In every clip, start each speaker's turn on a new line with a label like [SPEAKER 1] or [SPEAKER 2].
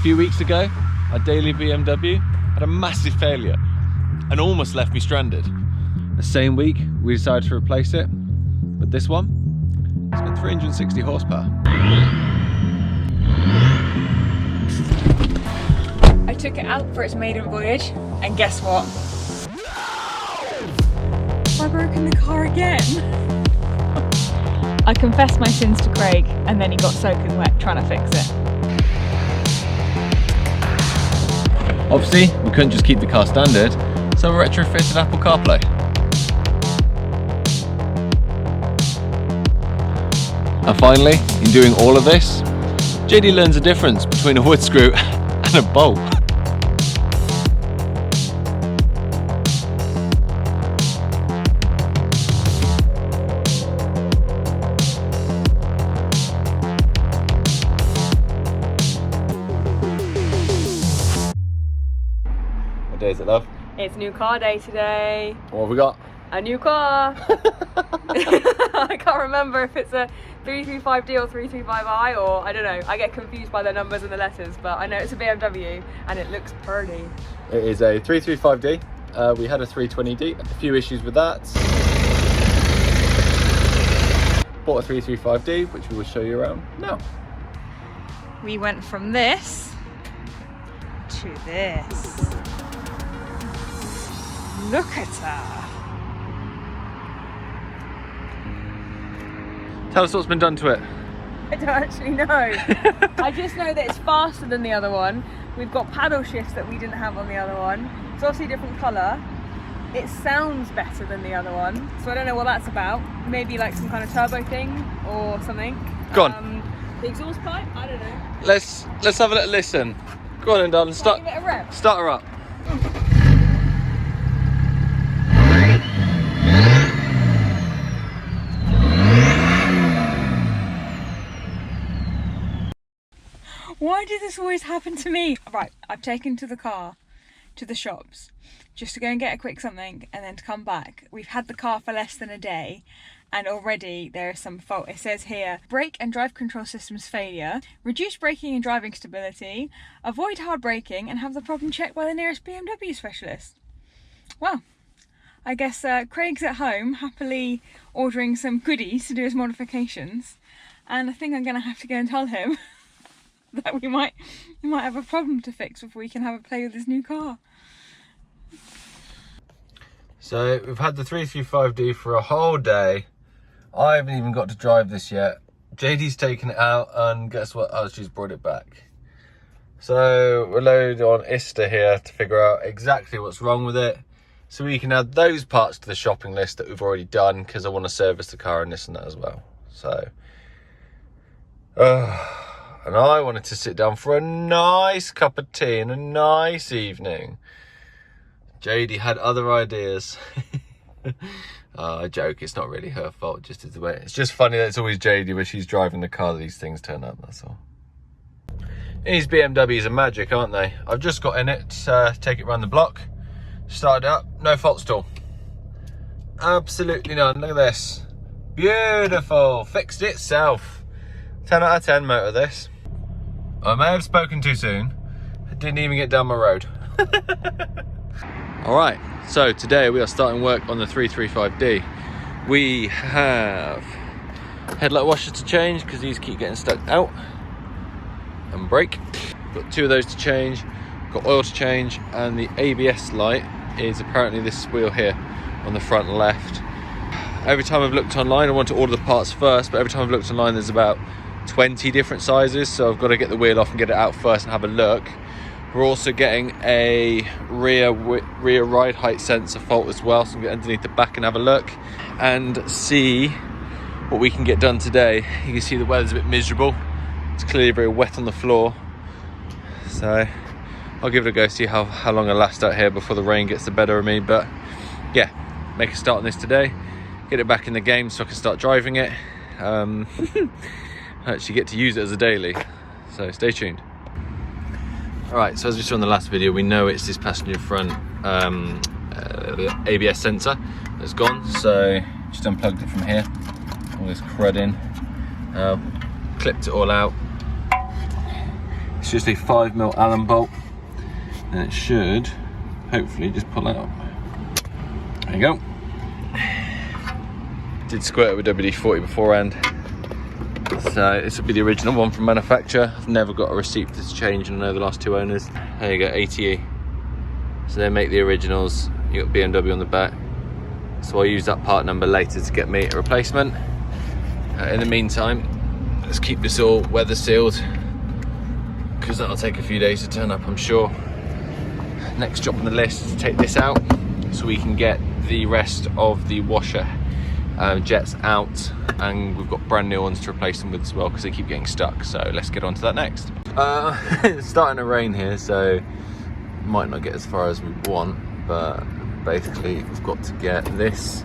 [SPEAKER 1] few weeks ago, our daily BMW had a massive failure and almost left me stranded. The same week, we decided to replace it, but this one, it's got 360 horsepower.
[SPEAKER 2] I took it out for its maiden voyage, and guess what? I've broken the car again. I confessed my sins to Craig, and then he got soaking wet trying to fix it.
[SPEAKER 1] Obviously, we couldn't just keep the car standard, so we retrofitted Apple CarPlay. And finally, in doing all of this, Jadie learns the difference between a wood screw and a bolt. What day is it, love?
[SPEAKER 2] It's new car day today.
[SPEAKER 1] What have we got?
[SPEAKER 2] A new car. I can't remember if it's a 335D or 335i, or I don't know. I get confused by the numbers and the letters, but I know it's a BMW and it looks pretty.
[SPEAKER 1] It is a 335D. We had a 320D, a few issues with that. Bought a 335D, which we will show you around now.
[SPEAKER 2] We went from this to this. Look at her.
[SPEAKER 1] Tell us what's been done to it.
[SPEAKER 2] I don't actually know. I just know that it's faster than the other one. We've got paddle shifts that we didn't have on the other one. It's obviously a different colour. It sounds better than the other one, so I don't know what that's about. Maybe like some kind of turbo thing or something.
[SPEAKER 1] Go on.
[SPEAKER 2] The exhaust pipe? I don't know.
[SPEAKER 1] Let's have a little listen. Go on then, darling.
[SPEAKER 2] Give it a rev.
[SPEAKER 1] Start her up.
[SPEAKER 2] Why did this always happen to me? Right, I've taken to the car, to the shops, just to go and get a quick something and then to come back. We've had the car for less than a day and already there is some fault. It says here, brake and drive control systems failure, reduce braking and driving stability, avoid hard braking and have the problem checked by the nearest BMW specialist. Well, I guess Craig's at home happily ordering some goodies to do his modifications, and I think I'm going to have to go and tell him that we might have a problem to fix before we can have a play with this new car.
[SPEAKER 1] So we've had the 335D for a whole day. I haven't even got to drive this yet. Jadie's taken it out and guess what? Oh, she's brought it back. So we're loaded on Ista here to figure out exactly what's wrong with it, so we can add those parts to the shopping list that we've already done, because I want to service the car and this and that as well. So and I wanted to sit down for a nice cup of tea and a nice evening. Jadie had other ideas. I joke, it's not really her fault, just as the way. It's just funny that it's always Jadie when she's driving the car that these things turn up, that's all. These BMWs are magic, aren't they? I've just got in it to take it around the block. Started up, no faults at all. Absolutely none, look at this. Beautiful, fixed itself. 10 out of 10 motor this. I may have spoken too soon. I didn't even get down my road. Alright, so today we are starting work on the 335D. We have headlight washers to change because these keep getting stuck out. And brake. Got two of those to change. Got oil to change, and the ABS light is apparently this wheel here on the front left. Every time I've looked online, I want to order the parts first, but every time I've looked online there's about 20 different sizes, so I've got to get the wheel off and get it out first and have a look. We're also getting a rear ride height sensor fault as well, so I'm going to get underneath the back and have a look and see what we can get done today. You can see the weather's a bit miserable. It's clearly very wet on the floor, so I'll give it a go, see how long I last out here before the rain gets the better of me. But yeah, make a start on this today, get it back in the game so I can start driving it. Actually get to use it as a daily, so stay tuned. Alright, so as we saw in the last video, we know it's this passenger front ABS sensor that's gone, so just unplugged it from here, all this crud in, clipped it all out. It's It's just a 5mm Allen bolt, and it should hopefully just pull out. There you go. Did squirt it with WD-40 beforehand. So this will be the original one from manufacturer. I've never got a receipt for this change, and I know the last two owners. There you go, ATE. So they make the originals. You got BMW on the back. So I'll use that part number later to get me a replacement. In the meantime, let's keep this all weather sealed, because that'll take a few days to turn up, I'm sure. Next job on the list is to take this out so we can get the rest of the washer jets out, and we've got brand new ones to replace them with as well, because they keep getting stuck. So let's get on to that next. It's starting to rain here, so might not get as far as we want, but basically we've got to get this.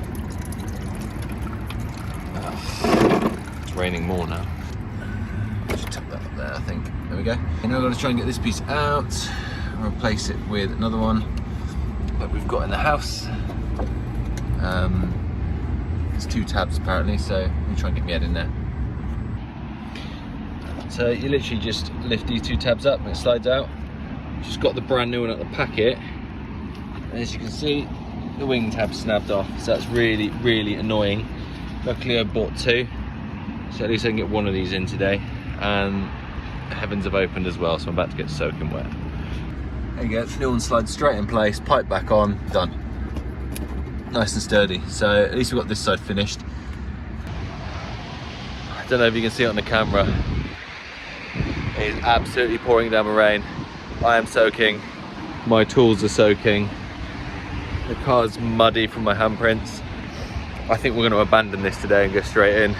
[SPEAKER 1] It's raining more now. Just tuck that up there, I think. There we go. And now we've got to try and get this piece out and replace it with another one that we've got in the house. There's 2 tabs apparently, so let me try and get my head in there. So you literally just lift these 2 tabs up and it slides out. Just got the brand new one out of the packet. And as you can see, the wing tab's snapped off, so that's really, really annoying. Luckily I bought 2, so at least I can get one of these in today. And the heavens have opened as well, so I'm about to get soaking wet. There you go, the new one slides straight in place, pipe back on, done. Nice and sturdy. So at least we've got this side finished. I don't know if you can see it on the camera. It is absolutely pouring down with rain. I am soaking. My tools are soaking. The car's muddy from my handprints. I think we're going to abandon this today and go straight in.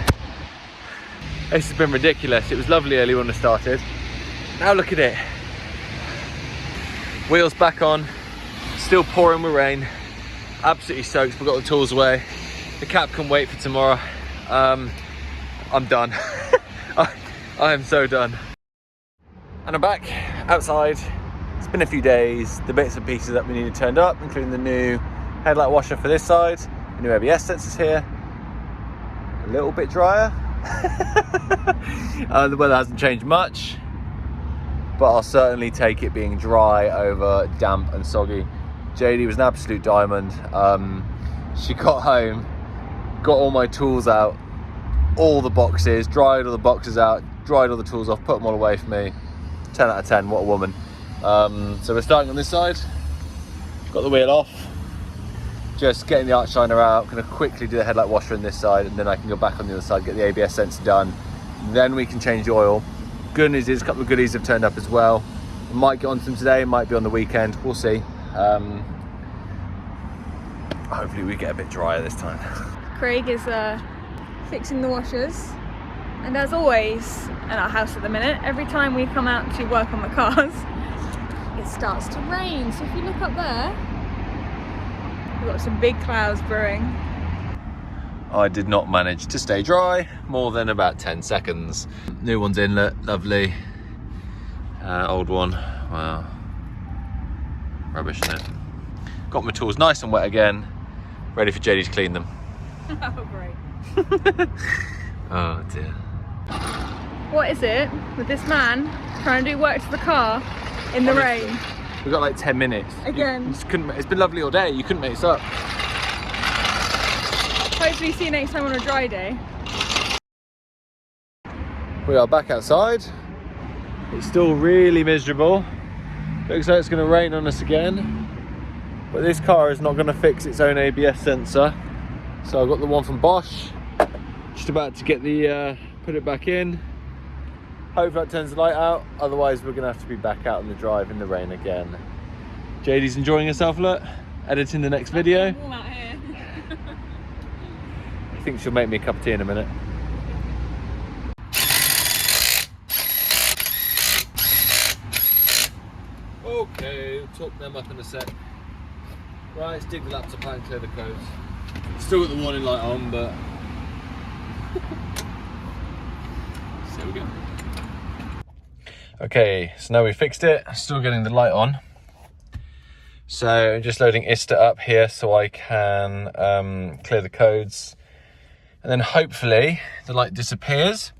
[SPEAKER 1] This has been ridiculous. It was lovely early when I started. Now look at it. Wheels back on. Still pouring with rain. Absolutely soaked, but got the tools away. The cap can wait for tomorrow. I'm done. I am so done. And I'm back outside. It's been a few days. The bits and pieces that we needed turned up, including the new headlight washer for this side, the new ABS sensors here. A little bit drier. The weather hasn't changed much, but I'll certainly take it being dry over damp and soggy. Jadie was an absolute diamond. She got home, got all my tools out, all the boxes, dried all the boxes out, dried all the tools off, put them all away for me. 10 out of 10, what a woman. So we're starting on this side. Got the wheel off, just getting the arc shiner out. Gonna quickly do the headlight washer on this side, and then I can go back on the other side, get the ABS sensor done. Then we can change the oil. Good news is a couple of goodies have turned up as well. Might get onto them today, might be on the weekend, we'll see. Hopefully we get a bit drier this time.
[SPEAKER 2] Craig is fixing the washers, and as always in our house at the minute, every time we come out to work on the cars, it starts to rain. So if you look up there, we've got some big clouds brewing.
[SPEAKER 1] I did not manage to stay dry more than about 10 seconds. New one's in, look, lovely. Old one, wow. Rubbish, isn't it? Got my tools nice and wet again, ready for Jadie to clean them.
[SPEAKER 2] Oh, great.
[SPEAKER 1] Oh dear.
[SPEAKER 2] What is it with this man trying to do work to the car in the rain?
[SPEAKER 1] We've got like 10 minutes.
[SPEAKER 2] Again.
[SPEAKER 1] You just couldn't, it's been lovely all day, you couldn't make this up.
[SPEAKER 2] Hopefully see you next time on a dry day.
[SPEAKER 1] We are back outside. It's still really miserable. Looks like it's going to rain on us again. But this car is not going to fix its own ABS sensor. So I've got the one from Bosch. Just about to get the put it back in. Hopefully that turns the light out. Otherwise we're going to have to be back out on the drive in the rain again. Jadie's enjoying herself, look. Editing the next video.
[SPEAKER 2] Warm out here.
[SPEAKER 1] I think she'll make me a cup of tea in a minute. Okay, we'll talk them up in a sec. Right, let's dig the laptop out and clear the codes. Still got the warning light on, but there we go. Okay, so now we fixed it. Still getting the light on. So I'm just loading ISTA up here so I can clear the codes. And then hopefully the light disappears.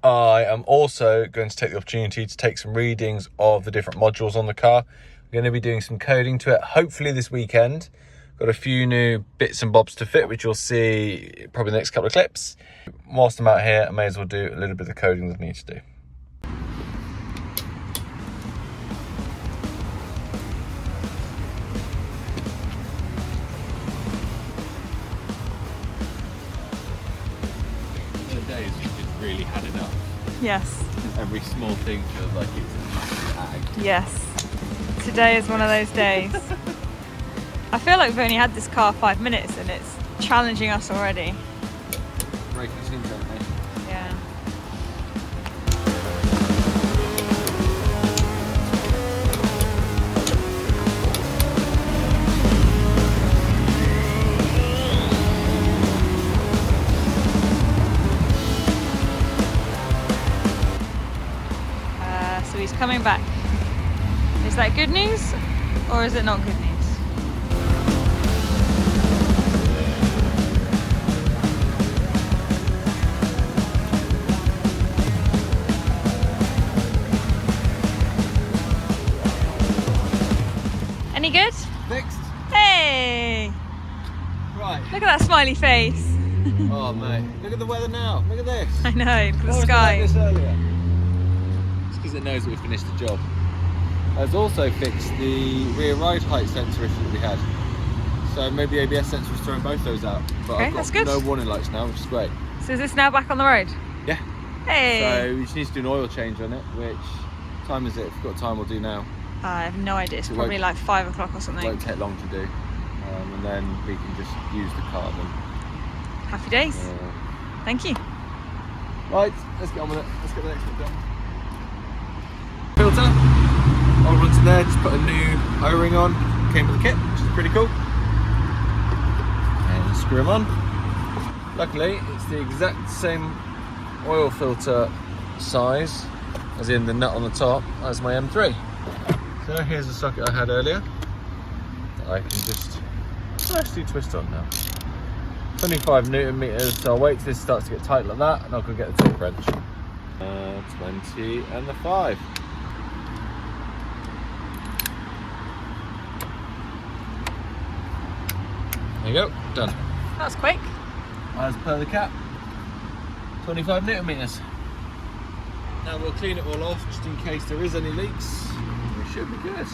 [SPEAKER 1] I am also going to take the opportunity to take some readings of the different modules on the car. I'm going to be doing some coding to it, hopefully this weekend. Got a few new bits and bobs to fit, which you'll see probably the next couple of clips. Whilst I'm out here, I may as well do a little bit of the coding that I need to do. Days you've really had enough.
[SPEAKER 2] Yes.
[SPEAKER 1] Every small thing feels like it's a massive ag.
[SPEAKER 2] Yes. Today is one of those days. I feel like we've only had this car 5 minutes and it's challenging us already.
[SPEAKER 1] Breaking us in, don't they?
[SPEAKER 2] Yeah. So he's coming back. Is that good news or is it not good news? Any good?
[SPEAKER 1] Fixed.
[SPEAKER 2] Hey!
[SPEAKER 1] Right.
[SPEAKER 2] Look at that smiley face.
[SPEAKER 1] Oh mate, look at the weather now. Look at this.
[SPEAKER 2] I know, look at the
[SPEAKER 1] Why was it
[SPEAKER 2] sky.
[SPEAKER 1] like this earlier? It's because it knows that we finished the job. It's also fixed the rear ride height sensor issue that we had. So maybe ABS sensor was throwing both those out. But
[SPEAKER 2] Okay,
[SPEAKER 1] I've got
[SPEAKER 2] that's good.
[SPEAKER 1] no warning lights now, which is great.
[SPEAKER 2] So is this now back on the road?
[SPEAKER 1] Yeah.
[SPEAKER 2] Hey!
[SPEAKER 1] So we just need to do an oil change on it, which time is it? If we've got time, we'll do now.
[SPEAKER 2] I have no idea, it's
[SPEAKER 1] It
[SPEAKER 2] probably
[SPEAKER 1] won't-
[SPEAKER 2] like 5 o'clock or
[SPEAKER 1] It
[SPEAKER 2] something.
[SPEAKER 1] won't take long to do. And then we can just use the car then.
[SPEAKER 2] Happy days. Thank you.
[SPEAKER 1] Right, let's get on with it. Let's get the next bit done. Filter. I'll run to there, just put a new O-ring on. Came with the kit, which is pretty cool. And screw them on. Luckily, it's the exact same oil filter size, as in the nut on the top, as my M3. So here's the socket I had earlier. That I can just nicely twist on now. 25 Newton meters, so I'll wait till this starts to get tight like that and I'll go get the torque wrench. 20 and the 5. There you go, done.
[SPEAKER 2] That was quick.
[SPEAKER 1] As per the cap, 25 Newton meters. Now we'll clean it all off just in case there is any leaks. We should be good.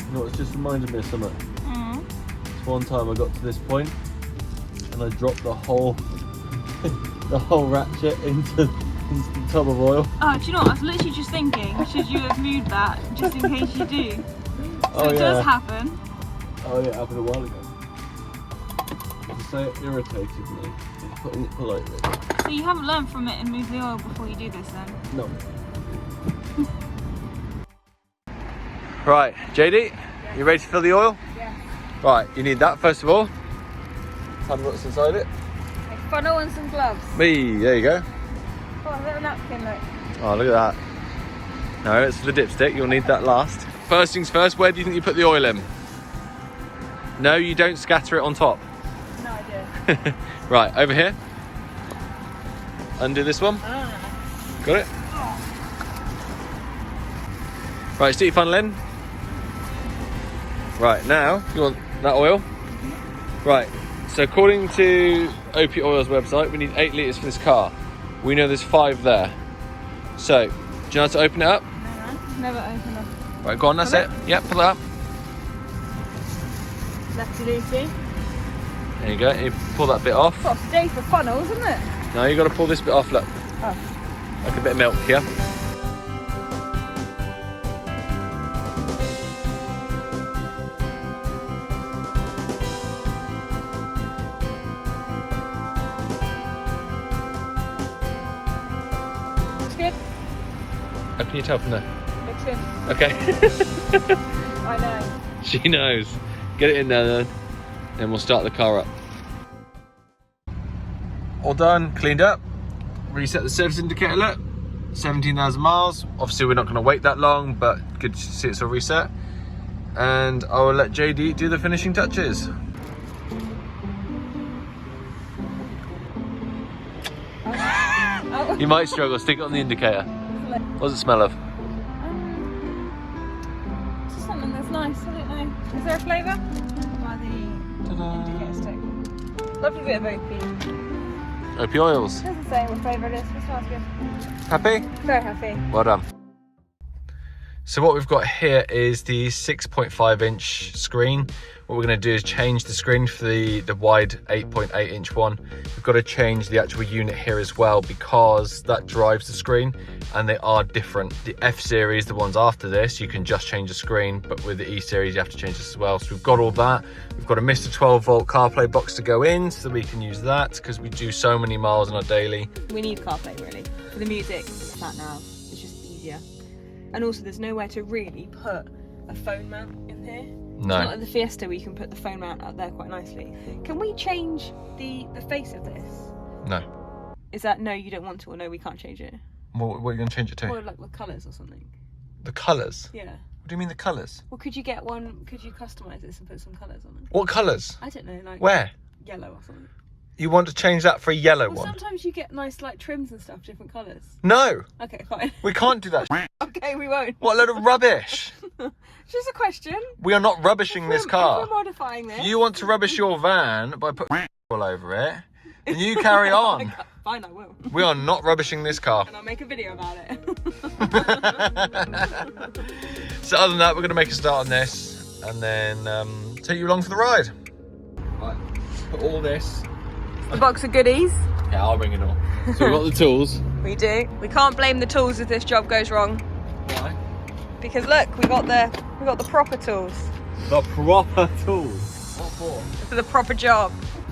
[SPEAKER 1] You know, it's just reminded me of something. It's one time I got to this point and I dropped the whole the whole ratchet into the tub of oil.
[SPEAKER 2] Oh, do you know what? I was literally just thinking, should you have moved that just in case you do? So
[SPEAKER 1] Oh,
[SPEAKER 2] it
[SPEAKER 1] yeah.
[SPEAKER 2] does happen.
[SPEAKER 1] Oh yeah, it happened a while ago. To say it irritated me, putting it politely.
[SPEAKER 2] So you haven't learned from it and moved the oil before you do this then?
[SPEAKER 1] No. Right, Jadie, you ready to fill the oil?
[SPEAKER 2] Yeah.
[SPEAKER 1] Right, you need that first of all. Have what's inside it.
[SPEAKER 2] A funnel and some gloves.
[SPEAKER 1] Me, there you go.
[SPEAKER 2] Oh, a little napkin, look.
[SPEAKER 1] Oh, look at that. No, it's for the dipstick, you'll need that last. First things first, where do you think you put the oil in? No, you don't scatter it on top.
[SPEAKER 2] No idea.
[SPEAKER 1] Right, over here. Undo this one. Got it? Right, stick your funnel in. Right, now, you want that oil? Right, so according to OP Oil's website, we need 8 litres for this car. We know there's 5 there. So, do you know how to open it up?
[SPEAKER 2] Never open up.
[SPEAKER 1] Right, go on, that's it. Yep, pull it up.
[SPEAKER 2] Lefty loosey.
[SPEAKER 1] There you go, you pull that bit off.
[SPEAKER 2] Got today for funnels, isn't it?
[SPEAKER 1] Now you got to pull this bit off, look.
[SPEAKER 2] Oh.
[SPEAKER 1] Like a bit of milk here.
[SPEAKER 2] Looks good.
[SPEAKER 1] How can you tell from there?
[SPEAKER 2] Looks good.
[SPEAKER 1] Okay.
[SPEAKER 2] I know.
[SPEAKER 1] She knows. Get it in there then, and we'll start the car up. All done, cleaned up. reset the service indicator, look, 17,000 miles. Obviously we're not going to wait that long, but good to see it's all reset. And I will let Jadie do the finishing touches. You might struggle, stick it on the indicator. What does it smell of?
[SPEAKER 2] Just something that's nice, I don't know. Is there a flavour? By the indicator stick. Lovely bit of OP.
[SPEAKER 1] OP oils.
[SPEAKER 2] It doesn't say what flavour it is, but it smells good.
[SPEAKER 1] Happy?
[SPEAKER 2] Very happy.
[SPEAKER 1] Well done. So what we've got here is the 6.5 inch screen. What we're going to do is change the screen for the wide 8.8 inch one. We've got to change the actual unit here as well because that drives the screen and they are different. The F series, the ones after this, you can just change the screen, but with the E series you have to change this as well. So we've got all that. We've got a Mr. 12 volt CarPlay box to go in so that we can use that because we do so many miles on our daily.
[SPEAKER 2] We need CarPlay really. For the music, it's that now. It's just easier. And also there's nowhere to really put a phone mount in here.
[SPEAKER 1] No.
[SPEAKER 2] It's not like the Fiesta where you can put the phone mount up there quite nicely. Can we change the face of this?
[SPEAKER 1] No.
[SPEAKER 2] Is that no, you don't want to, or no, we can't change it?
[SPEAKER 1] What are you going to change it to?
[SPEAKER 2] Or like with colours or something?
[SPEAKER 1] The colours?
[SPEAKER 2] Yeah.
[SPEAKER 1] What do you mean the colours?
[SPEAKER 2] Well, could you get one, could you customise this and put some colours on it?
[SPEAKER 1] What colours?
[SPEAKER 2] I don't know, like...
[SPEAKER 1] Where?
[SPEAKER 2] Yellow or something.
[SPEAKER 1] You want to change that for a yellow
[SPEAKER 2] Well,
[SPEAKER 1] one?
[SPEAKER 2] sometimes you get nice like trims and stuff, different colours.
[SPEAKER 1] No!
[SPEAKER 2] Okay, fine.
[SPEAKER 1] We can't do that.
[SPEAKER 2] Okay, we won't.
[SPEAKER 1] What a load of rubbish!
[SPEAKER 2] Just a question.
[SPEAKER 1] We are not rubbishing this car.
[SPEAKER 2] If we're modifying this...
[SPEAKER 1] If you want to rubbish your van by putting all over it, then you carry on.
[SPEAKER 2] Fine, I will.
[SPEAKER 1] We are not rubbishing this car.
[SPEAKER 2] And I'll make a video about it.
[SPEAKER 1] So other than that, we're going to make a start on this and then take you along for the ride. Right, put all this.
[SPEAKER 2] A box of goodies.
[SPEAKER 1] Yeah, I'll bring it all. So we've got the tools.
[SPEAKER 2] We do. We can't blame the tools if this job goes wrong.
[SPEAKER 1] Why?
[SPEAKER 2] Because look, we got the proper tools.
[SPEAKER 1] The proper tools. What for?
[SPEAKER 2] For the proper job.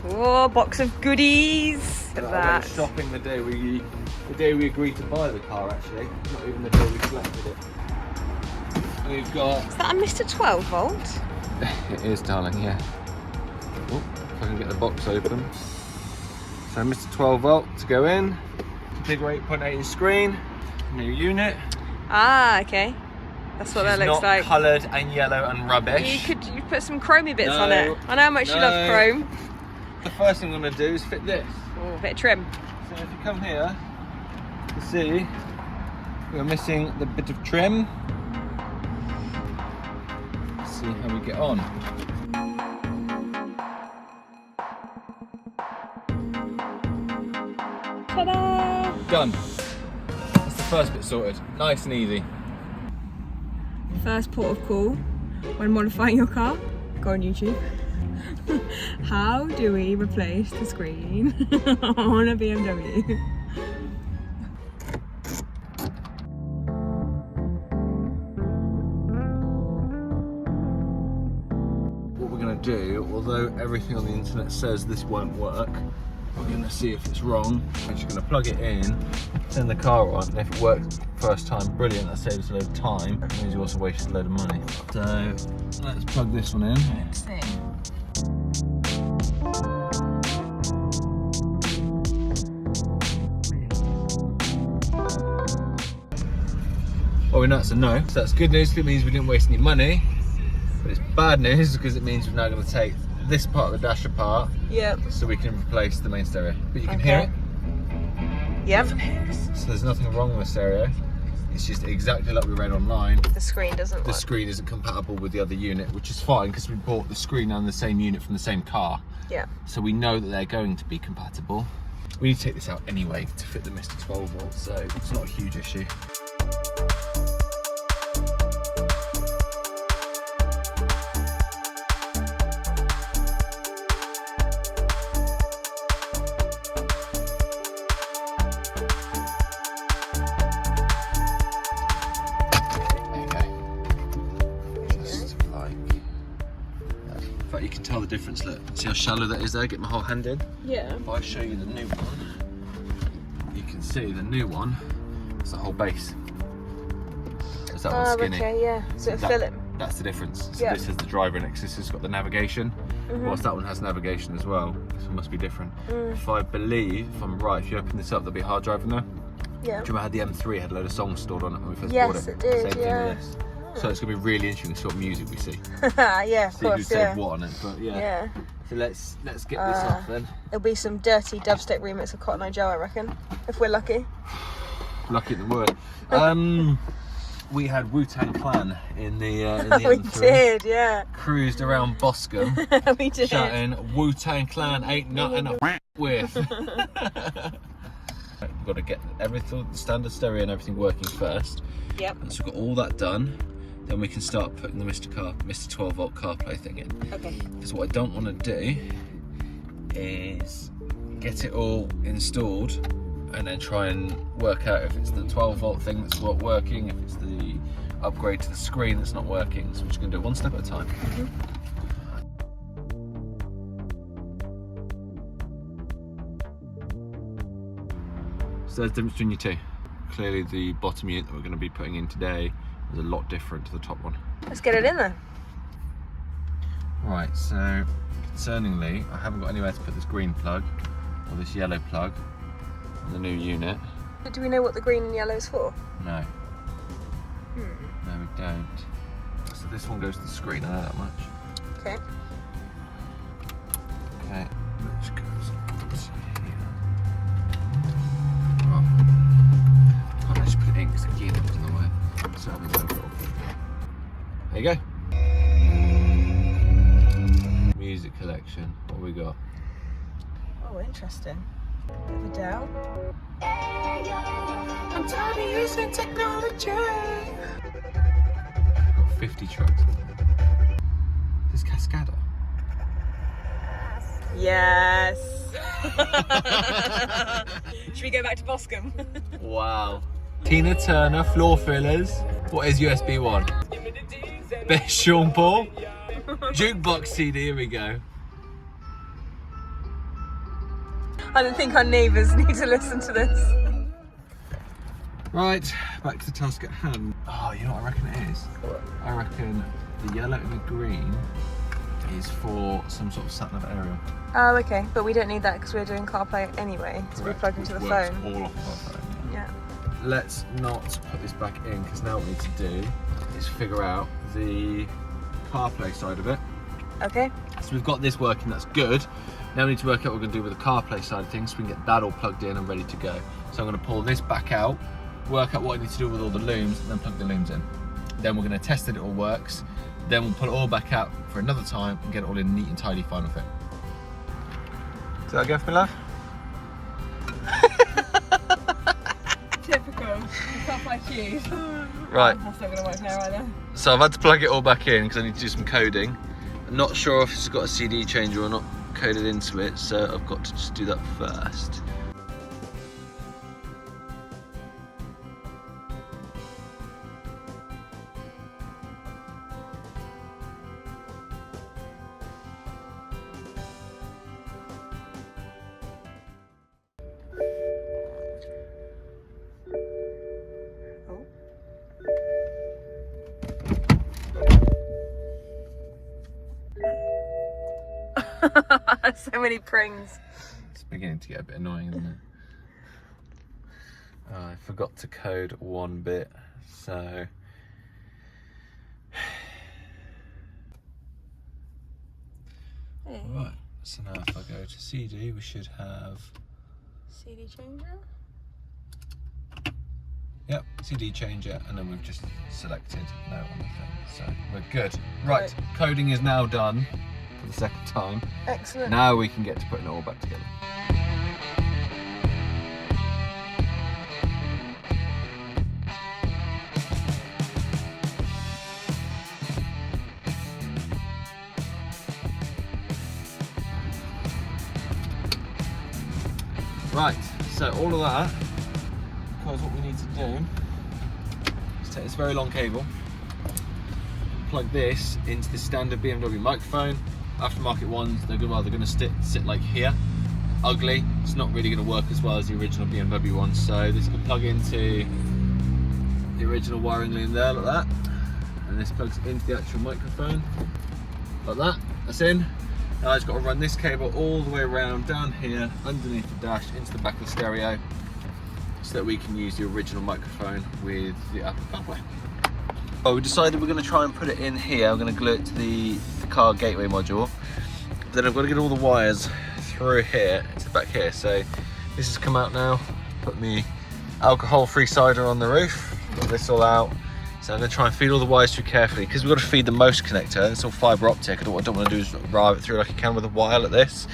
[SPEAKER 2] Oh, box of goodies. Look at that.
[SPEAKER 1] I went shopping the day we agreed to buy the car. Actually, not even the day we selected it. And we've got.
[SPEAKER 2] Is that a Mr. 12 volt?
[SPEAKER 1] It is, darling. Yeah. Oh, if I can get the box open. So Mr. 12 volt to go in. Configure 8.8 inch screen. New unit.
[SPEAKER 2] Ah, okay. That's what that looks like.
[SPEAKER 1] Coloured and yellow and rubbish.
[SPEAKER 2] You put some chromey bits on it. I know how much you love chrome.
[SPEAKER 1] The first thing I'm going to do is fit this.
[SPEAKER 2] Oh, a bit of trim.
[SPEAKER 1] So if you come here, you see we're missing the bit of trim. Let's see how we get on.
[SPEAKER 2] Ta-da!
[SPEAKER 1] Done. That's the first bit sorted. Nice and easy.
[SPEAKER 2] First port of call when modifying your car, go on YouTube. How do we replace the screen on a BMW?
[SPEAKER 1] What we're going to do, although everything on the internet says this won't work, we're going to see if it's wrong. We're just going to plug it in, turn the car on, and if it works first time, brilliant, that saves a load of time. It means you also wasted a load of money. So let's plug this one in.
[SPEAKER 2] Let's see.
[SPEAKER 1] Well, we know it's a no, so that's good news. It means we didn't waste any money, but it's bad news because it means we're now going to take this part of the dash apart, so we can replace the main stereo. But you can hear it.
[SPEAKER 2] Yep.
[SPEAKER 1] So there's nothing wrong with the stereo. It's just exactly like we read online.
[SPEAKER 2] The screen doesn't work.
[SPEAKER 1] The screen isn't compatible with the other unit, which is fine because we bought the screen and the same unit from the same car.
[SPEAKER 2] Yeah.
[SPEAKER 1] So we know that they're going to be compatible. We need to take this out anyway to fit the Mr. 12 volt, so it's not a huge issue. You can tell the difference, look. See how shallow that is there? Get my whole hand in.
[SPEAKER 2] Yeah.
[SPEAKER 1] If I show you the new one, you can see the new one is the whole base. Is that one skinny?
[SPEAKER 2] Okay, yeah. So
[SPEAKER 1] That's the difference. So
[SPEAKER 2] Yeah.
[SPEAKER 1] this is the driver next. This has got the navigation. Whilst that one has navigation as well, this one must be different. If I believe, if I'm right, if you open this up, there'll be a hard drive in there.
[SPEAKER 2] Yeah.
[SPEAKER 1] Do you remember how the M3 had a load of songs stored on it when we first
[SPEAKER 2] Yes,
[SPEAKER 1] bought it?
[SPEAKER 2] it did,
[SPEAKER 1] Same thing
[SPEAKER 2] yeah.
[SPEAKER 1] with this. So it's going to be really interesting to see what music we see.
[SPEAKER 2] Yeah, of
[SPEAKER 1] See who
[SPEAKER 2] course,
[SPEAKER 1] said
[SPEAKER 2] yeah.
[SPEAKER 1] what on it, but yeah.
[SPEAKER 2] Yeah.
[SPEAKER 1] So let's get this off then.
[SPEAKER 2] It'll be some dirty dubstep remix of Cotton Eye Joe, I reckon, if we're lucky.
[SPEAKER 1] Lucky the word. We had Wu-Tang Clan in the
[SPEAKER 2] We
[SPEAKER 1] M3.
[SPEAKER 2] did, yeah.
[SPEAKER 1] Cruised around Boscombe,
[SPEAKER 2] We did.
[SPEAKER 1] shouting Wu-Tang Clan ain't nothing to with. We've got to get everything, the standard stereo and everything working first.
[SPEAKER 2] Yep.
[SPEAKER 1] Once we've got all that done, then we can start putting the Mr. 12 volt CarPlay thing in.
[SPEAKER 2] Okay.
[SPEAKER 1] Because what I don't want to do is get it all installed and then try and work out if it's the 12 volt thing that's not working, if it's the upgrade to the screen that's not working. So we're just going to do it one step at a time. So there's the difference between you two. Clearly the bottom unit that we're going to be putting in today is a lot different to the top one.
[SPEAKER 2] Let's get it in there.
[SPEAKER 1] Right, so concerningly, I haven't got anywhere to put this green plug or this yellow plug on the new unit.
[SPEAKER 2] Do we know what the green and yellow is for?
[SPEAKER 1] No. No, we don't. So this one goes to the screen, I know that much.
[SPEAKER 2] Okay.
[SPEAKER 1] Okay, which goes to here. Oh. Can't I just put it in because the gear was in the way. So I'm going to go. There you go. Music collection. What have we got?
[SPEAKER 2] Oh, interesting. Bit of a Dell.
[SPEAKER 1] I'm tired of using technology. Got 50 trucks. This Cascada.
[SPEAKER 2] Yes. Should we go back to Boscombe?
[SPEAKER 1] Wow. Tina Turner floor fillers. What is USB 1? Best Sean Paul. Jukebox CD, here we go.
[SPEAKER 2] I don't think our neighbours need to listen to this.
[SPEAKER 1] Right, back to the task at hand. Oh, you know what I reckon it is? I reckon the yellow and the green is for some sort of sat-nav aerial.
[SPEAKER 2] Oh, okay. But we don't need that because we're doing CarPlay anyway. So we
[SPEAKER 1] Correct,
[SPEAKER 2] plug into the
[SPEAKER 1] which works
[SPEAKER 2] phone.
[SPEAKER 1] all off of our phone.
[SPEAKER 2] Yeah.
[SPEAKER 1] Let's not put this back in because now what we need to do is figure out the CarPlay side of it.
[SPEAKER 2] Okay.
[SPEAKER 1] So we've got this working, that's good. Now we need to work out what we're going to do with the CarPlay side of things so we can get that all plugged in and ready to go. So I'm going to pull this back out, work out what I need to do with all the looms, and then plug the looms in. Then we're going to test that it all works. Then we'll pull it all back out for another time and get it all in neat and tidy final fit. Is that good for me, love?
[SPEAKER 2] Typical. You can't find shoes.
[SPEAKER 1] Right.
[SPEAKER 2] That's not going to work now either.
[SPEAKER 1] So I've had to plug it all back in because I need to do some coding. I'm not sure if it's got a CD changer or not coded into it, so I've got to just do that first.
[SPEAKER 2] So many prings.
[SPEAKER 1] It's beginning to get a bit annoying, isn't it? I forgot to code one bit, so right. So now if I go to CD, we should have
[SPEAKER 2] CD changer?
[SPEAKER 1] yep, CD changer, and then we've just selected no on the thing, so we're good. Right, coding is now done for the second time.
[SPEAKER 2] Excellent.
[SPEAKER 1] Now we can get to putting it all back together. Right, so all of that, because what we need to do is take this very long cable, plug this into the standard BMW microphone. Aftermarket ones, they're going to sit like here. Ugly. It's not really going to work as well as the original BMW ones. So this can plug into the original wiring in there like that, and this plugs into the actual microphone, like that. That's in. Now I've just got to run this cable all the way around down here, underneath the dash, into the back of the stereo, so that we can use the original microphone with the Apple CarPlay. Well, we decided we're going to try and put it in here. I'm going to glue it to the car gateway module. Then I've got to get all the wires through here, into the back here. So this has come out now. Put my alcohol-free cider on the roof. Got this all out. So I'm going to try and feed all the wires through carefully, because we've got to feed the most connector. It's all fibre optic. What I don't want to do is drive it through like I can with a wire like this.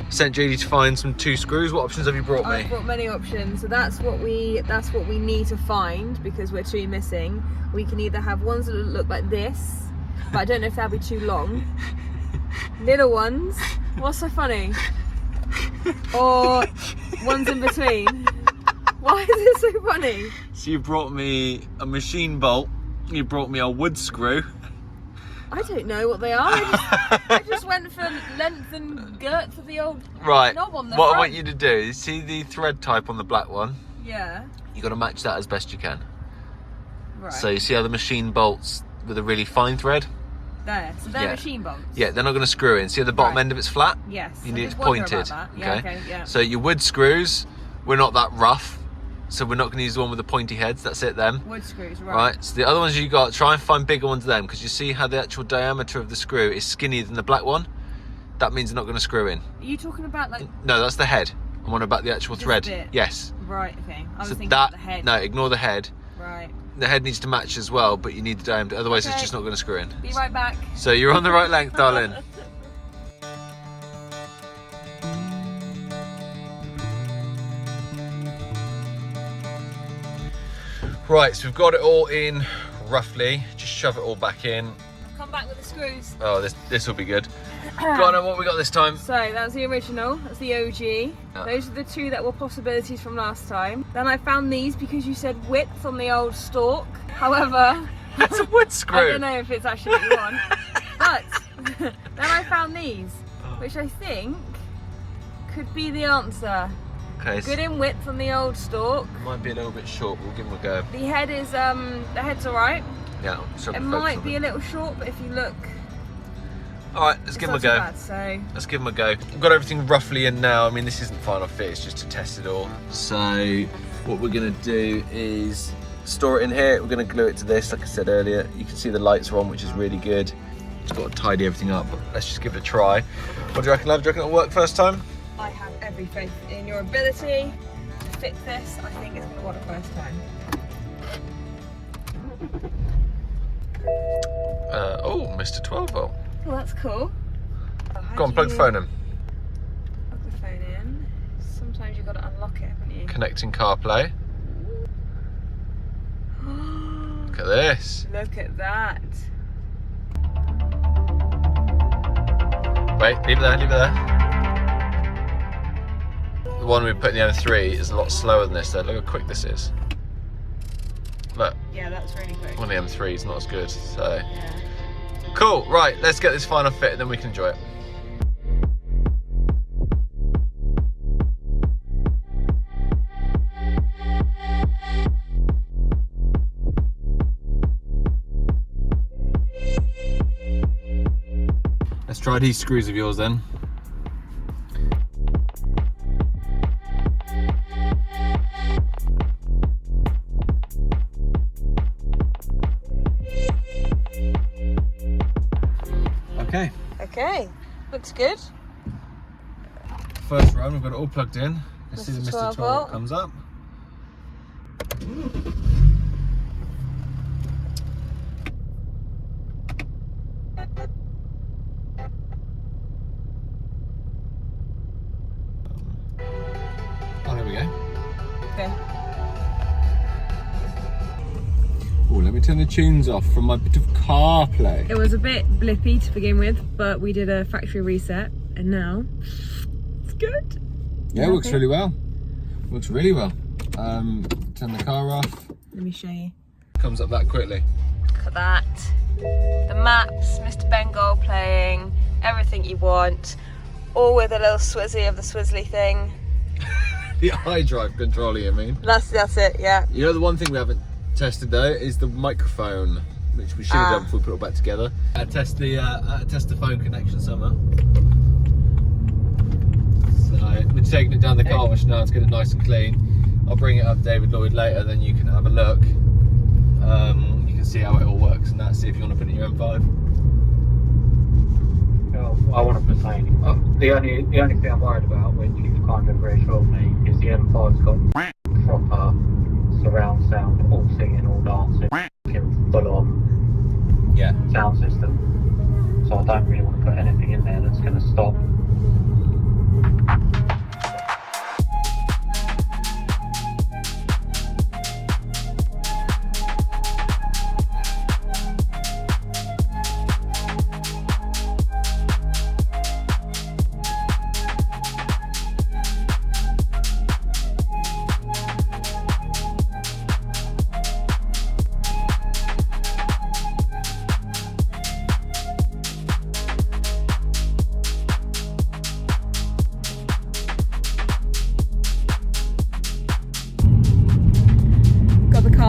[SPEAKER 1] Sent Jadie to find some 2 screws. What options have you brought me?
[SPEAKER 2] I've brought many options. So that's what we need to find, because we're 2 missing. We can either have ones that look like this, but I don't know if that'll be too long. Little ones. What's so funny? Or ones in between. Why is it so funny?
[SPEAKER 1] So you brought me a machine bolt. You brought me a wood screw.
[SPEAKER 2] I don't know what they are. I just went for length and girth of the old knob on the
[SPEAKER 1] What
[SPEAKER 2] front.
[SPEAKER 1] I want you to do is see the thread type on the black one.
[SPEAKER 2] Yeah.
[SPEAKER 1] You got to match that as best you can.
[SPEAKER 2] Right.
[SPEAKER 1] So you see how the machine bolts with a really fine thread?
[SPEAKER 2] There. So they're machine bolts.
[SPEAKER 1] Yeah, they're not going to screw in. See how the bottom end of it's flat?
[SPEAKER 2] Yes.
[SPEAKER 1] You
[SPEAKER 2] I
[SPEAKER 1] need
[SPEAKER 2] did
[SPEAKER 1] it
[SPEAKER 2] wonder
[SPEAKER 1] pointed.
[SPEAKER 2] about that. Yeah, okay, yeah.
[SPEAKER 1] So your wood screws, we're not that rough. So we're not going to use the one with the pointy heads. That's it then.
[SPEAKER 2] Wood screws, right.
[SPEAKER 1] Right, so the other ones you got, try and find bigger ones then, because you see how the actual diameter of the screw is skinnier than the black one? That means they're not going to screw in.
[SPEAKER 2] Are you talking about like...
[SPEAKER 1] No, that's the head. I'm on about the actual thread.
[SPEAKER 2] bit?
[SPEAKER 1] Yes.
[SPEAKER 2] Right, okay. I was
[SPEAKER 1] So
[SPEAKER 2] thinking
[SPEAKER 1] that,
[SPEAKER 2] about the head.
[SPEAKER 1] no, ignore the head.
[SPEAKER 2] Right.
[SPEAKER 1] The head needs to match as well, but you need the diameter, otherwise
[SPEAKER 2] Okay.
[SPEAKER 1] it's just not going to screw in.
[SPEAKER 2] Be right back.
[SPEAKER 1] So you're on the right length, darling. Right, so we've got it all in roughly. Just shove it all back in.
[SPEAKER 2] Come back with the screws.
[SPEAKER 1] Oh, this will be good. Go on, then, what we got this time?
[SPEAKER 2] So that's the original, that's the OG.
[SPEAKER 1] Yeah.
[SPEAKER 2] Those are the 2 that were possibilities from last time. Then I found these because you said width on the old stalk. However,
[SPEAKER 1] That's a wood screw.
[SPEAKER 2] I don't know if it's actually what you want. But then I found these, which I think could be the answer.
[SPEAKER 1] Okay,
[SPEAKER 2] Good in width on the old stalk.
[SPEAKER 1] might be a little bit short, but we'll give them a go.
[SPEAKER 2] The head is the head's alright.
[SPEAKER 1] Yeah, so
[SPEAKER 2] It might be a little short, but if you look,
[SPEAKER 1] Alright, let's
[SPEAKER 2] it's
[SPEAKER 1] give them a
[SPEAKER 2] not too
[SPEAKER 1] go.
[SPEAKER 2] bad, so
[SPEAKER 1] Let's give them a go. We've got everything roughly in now. I mean, this isn't final fit, it's just to test it all. So what we're gonna do is store it in here. We're gonna glue it to this, like I said earlier. You can see the lights are on, which is really good. Just got to tidy everything up, but let's just give it a try. What do you reckon, love? Do you reckon it'll work first time?
[SPEAKER 2] I have every faith in your ability to fix this. I think it's going to work first time.
[SPEAKER 1] Oh, Mr. 12 volt.
[SPEAKER 2] Well, that's cool.
[SPEAKER 1] Go on, plug the phone in.
[SPEAKER 2] Plug the phone in. Sometimes you've got to unlock it, haven't you?
[SPEAKER 1] Connecting CarPlay. Look at this.
[SPEAKER 2] Look at that.
[SPEAKER 1] Wait, leave it there, leave it there. The one we put in the M3 is a lot slower than this though. Look how quick this is. Look,
[SPEAKER 2] Yeah, that's really quick.
[SPEAKER 1] one of the M3 is not as good, so.
[SPEAKER 2] Yeah.
[SPEAKER 1] Cool, right, let's get this final fit and then we can enjoy it. Let's try these screws of yours then. Okay,
[SPEAKER 2] Okay, looks good.
[SPEAKER 1] first run, we've got it all plugged in. You see the
[SPEAKER 2] Mr.
[SPEAKER 1] Mr.
[SPEAKER 2] 12
[SPEAKER 1] 12
[SPEAKER 2] volt.
[SPEAKER 1] comes up. Oh, there we go.
[SPEAKER 2] Okay.
[SPEAKER 1] Oh, let me turn the tunes off from my bit of CarPlay.
[SPEAKER 2] It was a bit blippy to begin with, but we did a factory reset, and now it's good.
[SPEAKER 1] Yeah, it works really well. Works really well. Turn the car off.
[SPEAKER 2] Let me show you.
[SPEAKER 1] Comes up that quickly.
[SPEAKER 2] Look at that. The maps, Mr. Bengal playing, everything you want, all with a little swizzy of the swizzly thing.
[SPEAKER 1] The iDrive controller, you mean?
[SPEAKER 2] That's it, yeah.
[SPEAKER 1] You know, the one thing we haven't tested though is the microphone. which we should have done before we put it all back together. I test the phone connection somewhere. So we're taking it down the car wash now to get it nice and clean. I'll bring it up David Lloyd later, then you can have a look. You can see how it all works and that. See if you want to put it in your M5.
[SPEAKER 3] I want to put saying the only thing I'm worried about, which you've kind of reassured me, is the M5's got proper surround sound, all singing, all dancing, full on sound system. So I don't really want to put anything in there that's going to stop.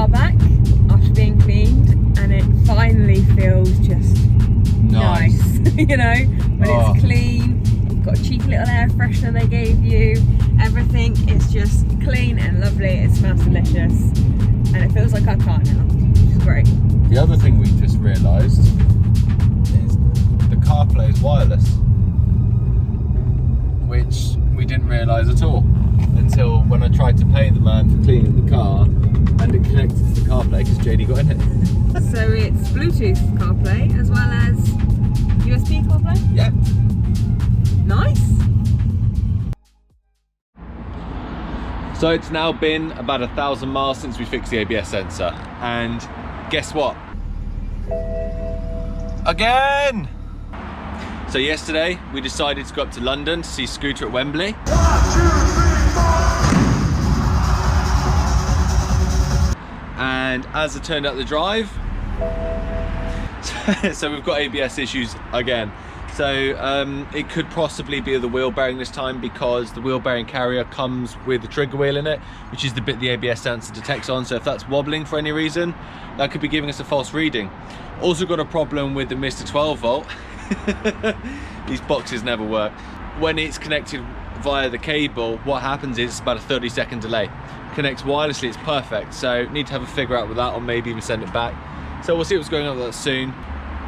[SPEAKER 2] Back after being cleaned, and it finally feels just nice. You know, when it's clean, you've got a cheeky little air freshener they gave you, everything is just clean and lovely, it smells delicious, and it feels like our car now, which is great.
[SPEAKER 1] The other thing we just realised is the CarPlay is wireless, which we didn't realise at all until when I tried to pay the man for cleaning the car and it connected to the CarPlay because Jadie got in it.
[SPEAKER 2] So it's Bluetooth CarPlay as well as USB CarPlay?
[SPEAKER 1] Yeah.
[SPEAKER 2] Nice.
[SPEAKER 1] So it's now been about 1,000 miles since we fixed the ABS sensor, and guess what? Again! So yesterday we decided to go up to London to see Scooter at Wembley. 1, 2, 3, 4. And as it turned out the drive, so we've got ABS issues again. So it could possibly be the wheel bearing this time, because the wheel bearing carrier comes with the trigger wheel in it, which is the bit the ABS sensor detects on. So if that's wobbling for any reason, that could be giving us a false reading. Also got a problem with the Mr. 12 volt. These boxes never work. When it's connected via the cable, what happens is it's about a 30-second delay. Connects wirelessly, it's perfect. So need to have a figure out with that, or maybe even send it back. So we'll see what's going on with that soon.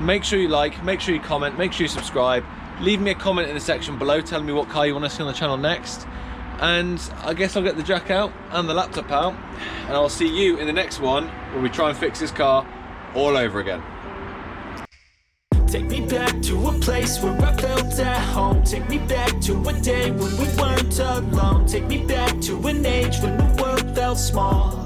[SPEAKER 1] Make sure you like, make sure you comment, make sure you subscribe. Leave me a comment in the section below telling me what car you want to see on the channel next. And I guess I'll get the jack out and the laptop out, and I'll see you in the next one where we try and fix this car all over again.
[SPEAKER 4] Take me back to a place where I felt at home. Take me back to a day when we weren't alone. Take me back to an age when the world felt small.